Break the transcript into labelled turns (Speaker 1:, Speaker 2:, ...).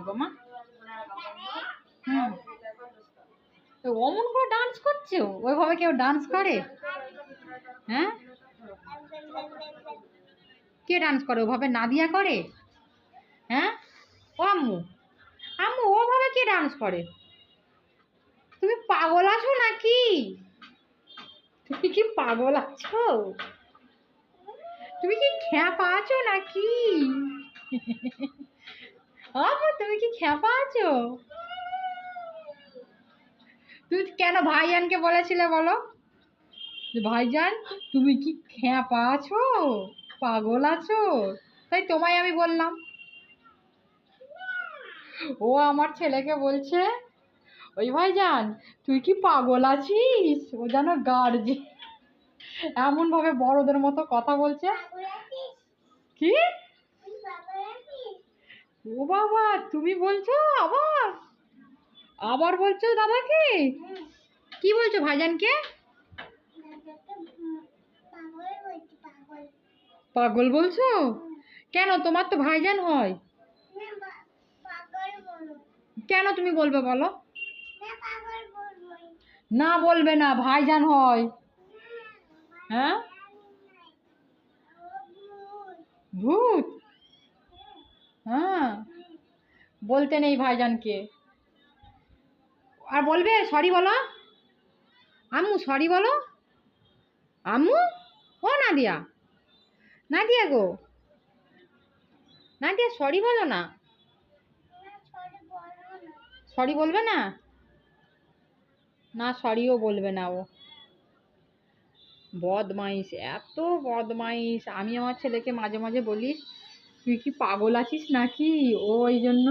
Speaker 1: গো মা? হুম, তো অমন করে ডান্স করছো? ওইভাবে কেউ ডান্স করে? হ্যাঁ, কে ডান্স করে ওভাবে? নাদিয়া করে? হ্যাঁ, ও আম্মু, আম্মু ওভাবে কে ডান্স করে? তুমি পাগল আছো নাকি? তুমি কি পাগল আছো? তুমি কি খ্যাপা আছো নাকি? আম্মু তুমি কি খ্যাপা আছো? তুমি কেন ভাইজানকে বলেছিলে বলো? যে ভাইজান তুমি কি খ্যাপা আছো, পাগল আছো? তাই তোমায় আমি বললাম। ও আমার ছেলেকে বলছে, ওই ভাইজান তুই কি পাগল আছিস? ও যেন গার্জে এমন ভাবে বড়দের মতো কথা বলছে। কি? ও বাবা, তুমি বলছো আবার? আবার বলছো দাদাকে? কি বলছো ভাইজানকে? পাগল বলছো? কেন, তোমার তো ভাইজান হয়। কেন তুমি বলবে বলো? না বলবে না, ভাইজান হয়। হ্যাঁ, ভূত? হ্যাঁ, বলতে নেই ভাইজানকে। আর বলবে সরি বলো। আম্মু সরি বলো। আম্মু, ও নাদিয়া, নাদিয়া গো, নাদিয়া সরি বলো না। সরি বলবে না? না, সরিও বলবে না ও। বদমাইশ, এত বদমাইশ। আমি আমার ছেলেকে মাঝে মাঝে বলি তুই কি পাগল আছিস নাকি, ও ওই জন্য